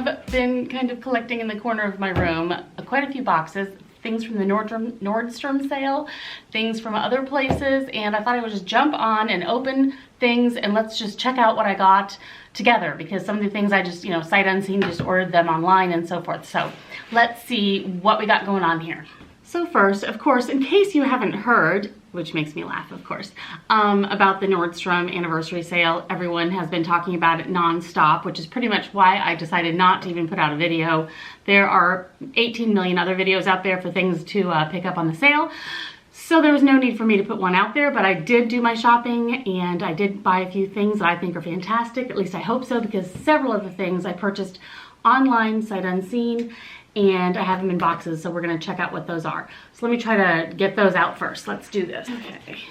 have been kind of collecting in the corner of my room quite a few boxes, things from the Nordstrom sale, things from other places, and I thought I would just jump on and open things and let's just check out what I got together, because some of the things I just, you know, sight unseen, just ordered them online and so forth. So let's see what we got going on here. So first, of course, in case you haven't heard, which makes me laugh, of course, about the Nordstrom anniversary sale. Everyone has been talking about it non-stop, which is pretty much why I decided not to even put out a video. There are 18 million other videos out there for things to pick up on the sale. So there was no need for me to put one out there, but I did do my shopping and I did buy a few things that I think are fantastic. At least I hope so, because several of the things I purchased online, sight unseen, and I have them in boxes, so we're gonna check out what those are. So let me try to get those out first. Let's do this. Okay.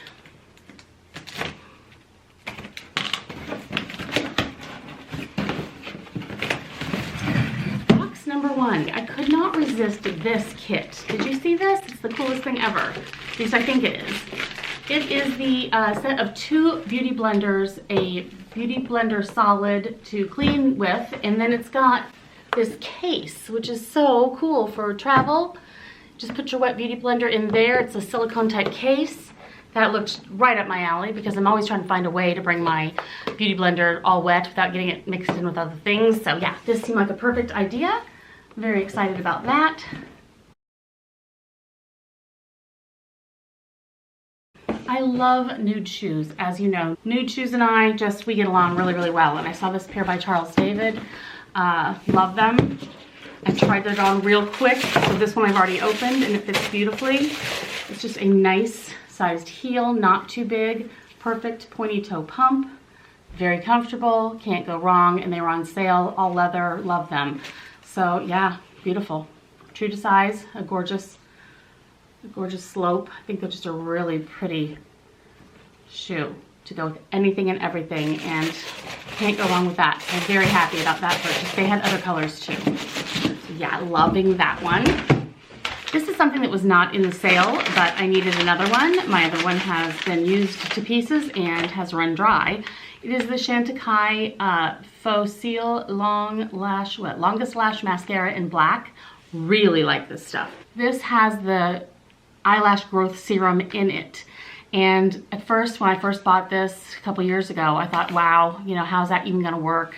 Box number one. I could not resist this kit. Did you see this? It's the coolest thing ever. At least I think it is. It is the set of 2 beauty blenders, a beauty blender solid to clean with, and then it's got this case, which is so cool for travel. Just put your wet beauty blender in there. It's a silicone type case. That looks right up my alley, because I'm always trying to find a way to bring my beauty blender all wet without getting it mixed in with other things. So yeah, this seemed like a perfect idea. Very excited about that. I love nude shoes, as you know. Nude shoes and I we get along really, really well. And I saw this pair by Charles David. Love them. I tried it on real quick. So this one I've already opened and it fits beautifully. It's just a nice sized heel, not too big, perfect pointy toe pump, very comfortable, can't go wrong, and they were on sale, all leather, love them. So yeah, beautiful. True to size, a gorgeous slope. I think they're just a really pretty shoe to go with anything and everything, and can't go wrong with that. I'm very happy about that purchase. They had other colors too. So yeah, loving that one. This is something that was not in the sale, but I needed another one. My other one has been used to pieces and has run dry. It is the Takai Faasil Longest Lash Mascara in black. Really like this stuff. This has the eyelash growth serum in it. And at first, when I first bought this a couple years ago, I thought, wow, you know, how's that even gonna work?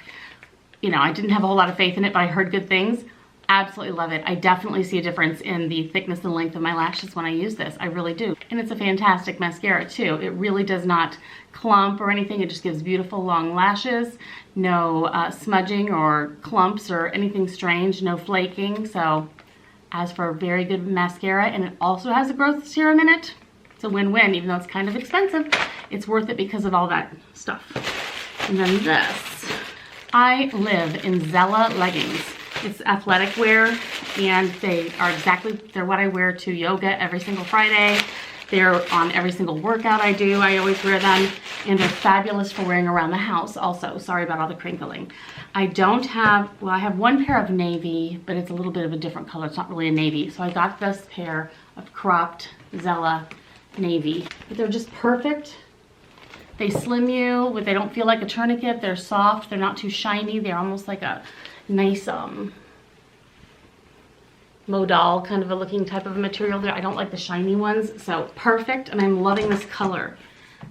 You know, I didn't have a whole lot of faith in it, but I heard good things. Absolutely love it. I definitely see a difference in the thickness and length of my lashes when I use this. I really do. And it's a fantastic mascara too. It really does not clump or anything. It just gives beautiful long lashes. No smudging or clumps or anything strange. No flaking. So as for a very good mascara, and it also has a growth serum in it, it's a win-win. Even though it's kind of expensive, it's worth it because of all that stuff. And then this. I live in Zella leggings. It's athletic wear, and they're what I wear to yoga every single Friday. They're on every single workout I do. I always wear them, and they're fabulous for wearing around the house also. Sorry about all the crinkling. I have one pair of navy, but it's a little bit of a different color. It's not really a navy. So I got this pair of cropped Zella navy, but they're just perfect. They slim you, but they don't feel like a tourniquet. They're soft. They're not too shiny. They're almost like a nice modal kind of a looking type of a material there. I don't like the shiny ones, so perfect. And I'm loving this color.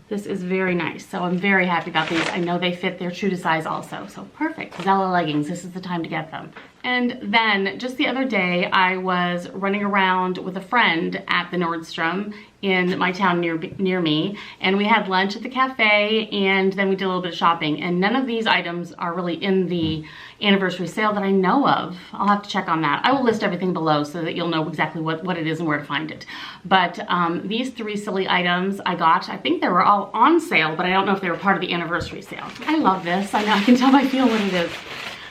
This is very nice, so I'm very happy about these. I know they fit, they're true to size also, so perfect. Zella leggings, this is the time to get them. And then just the other day, I was running around with a friend at the Nordstrom in my town near me, and we had lunch at the cafe, and then we did a little bit of shopping, and none of these items are really in the anniversary sale that I know of. I'll have to check on that. I will list everything below so that you'll know exactly what it is and where to find it. But these 3 silly items I got, I think they were all on sale, but I don't know if they were part of the anniversary sale. I love this. I know, I can tell by feel what it is.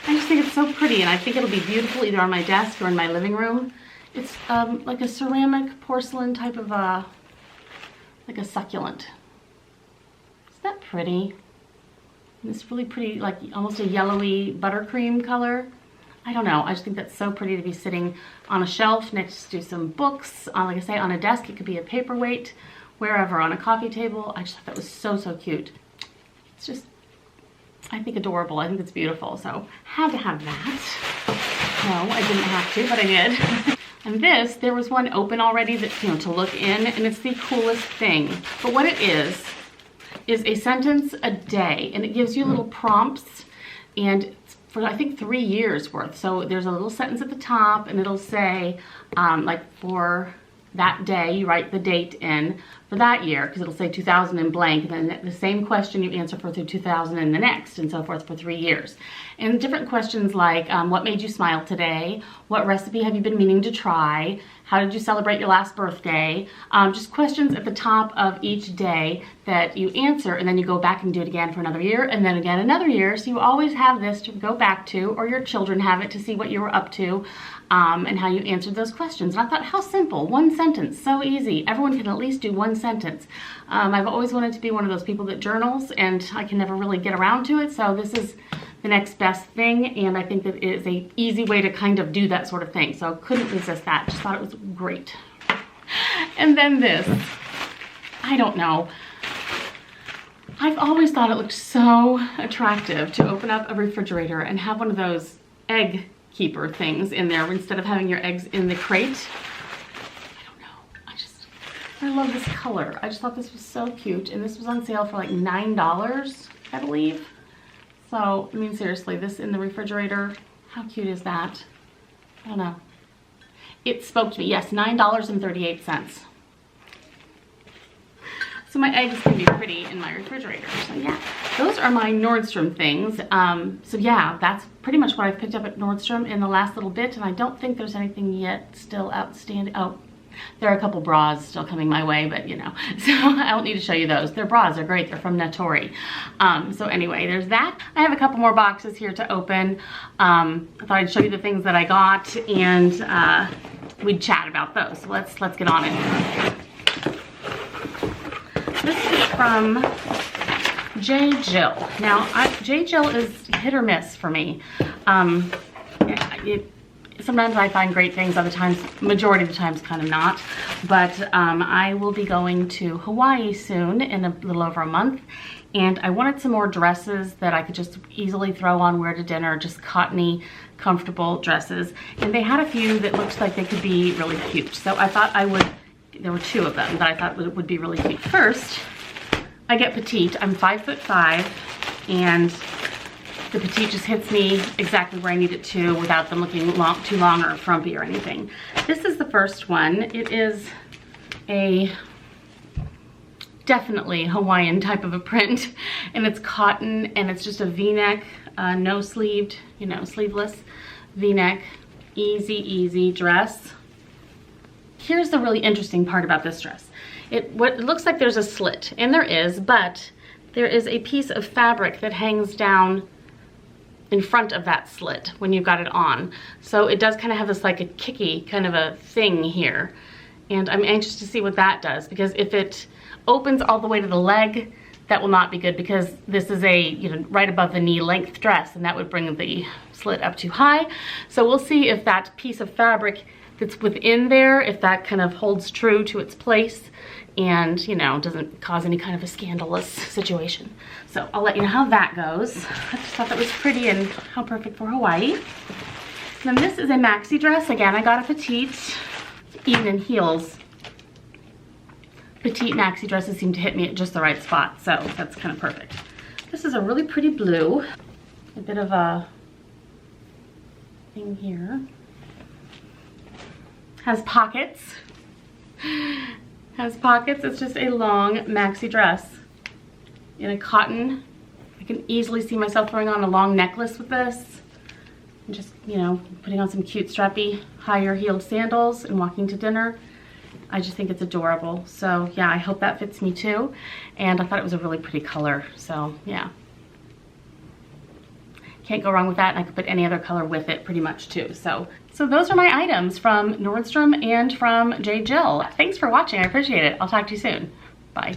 I just think it's so pretty, and I think it'll be beautiful either on my desk or in my living room. It's like a ceramic porcelain type of like a succulent. Isn't that pretty? And this really pretty, like almost a yellowy buttercream color. I don't know, I just think that's so pretty to be sitting on a shelf next to some books, like I say, on a desk. It could be a paperweight, wherever, on a coffee table. I just thought that was so, so cute. It's just I think adorable. I think it's beautiful. So had to have that. No, I didn't have to, but I did. And this, there was one open already that, you know, to look in, and it's the coolest thing. But what it is a sentence a day, and it gives you little prompts, and it's for I think 3 years worth. So there's a little sentence at the top, and it'll say, like for that day, you write the date in for that year, because it'll say 2000 and blank, and then the same question you answer for through 2000 and the next, and so forth for 3 years. And different questions like, what made you smile today? What recipe have you been meaning to try? How did you celebrate your last birthday? Just questions at the top of each day that you answer, and then you go back and do it again for another year, and then again another year. So you always have this to go back to, or your children have it to see what you were up to, and how you answered those questions. And I thought, how simple, one sentence, so easy. Everyone can at least do one sentence. I've always wanted to be one of those people that journals, and I can never really get around to it, so this is the next best thing, and I think that it is a easy way to kind of do that sort of thing. So couldn't resist that, just thought it was great. And then this, I don't know. I've always thought it looked so attractive to open up a refrigerator and have one of those egg keeper things in there instead of having your eggs in the crate. I don't know, I love this color. I just thought this was so cute, and this was on sale for like $9, I believe. So, I mean, seriously, this in the refrigerator, how cute is that? I don't know. It spoke to me. Yes, $9.38. So my eggs can be pretty in my refrigerator. So yeah, those are my Nordstrom things. So yeah, that's pretty much what I've picked up at Nordstrom in the last little bit, and I don't think there's anything yet still outstanding. Oh, there are a couple bras still coming my way, but you know, so I don't need to show you those. Their bras are great. They're from Natori. So anyway, there's that. I have a couple more boxes here to open. I thought I'd show you the things that I got, and we'd chat about those. So let's get on it. This is from J.Jill. Now, J.Jill is hit or miss for me. Sometimes I find great things, other times, majority of the times, kind of not. But I will be going to Hawaii soon in a little over a month. And I wanted some more dresses that I could just easily throw on, wear to dinner, just cottony, comfortable dresses. And they had a few that looked like they could be really cute. So I thought I would, there were 2 of them that I thought would be really cute. First, I get petite. I'm 5'5", and the petite just hits me exactly where I need it to without them looking too long or frumpy or anything. This is the first one. It is a definitely Hawaiian type of a print, and it's cotton, and it's just a V-neck, no sleeved, you know, sleeveless V-neck, easy dress. Here's the really interesting part about this dress. It looks like there's a slit, and there is, but there is a piece of fabric that hangs down in front of that slit when you've got it on. So it does kind of have this like a kicky kind of a thing here. And I'm anxious to see what that does, because if it opens all the way to the leg, that will not be good, because this is a, you know, right above the knee length dress, and that would bring the slit up too high. So we'll see if that piece of fabric that's within there, if that kind of holds true to its place and, you know, doesn't cause any kind of a scandalous situation. So I'll let you know how that goes. I just thought that was pretty and how perfect for Hawaii. And then this is a maxi dress. Again, I got a petite, even in heels. Petite maxi dresses seem to hit me at just the right spot, so that's kind of perfect. This is a really pretty blue. A bit of a thing here. Has pockets. Has pockets. It's just a long maxi dress in a cotton. I can easily see myself throwing on a long necklace with this. And just, you know, putting on some cute strappy higher heeled sandals and walking to dinner. I just think it's adorable. So yeah, I hope that fits me too. And I thought it was a really pretty color. So yeah. Can't go wrong with that, and I could put any other color with it pretty much too. So those are my items from Nordstrom and from J.Jill. Thanks for watching, I appreciate it. I'll talk to you soon. Bye.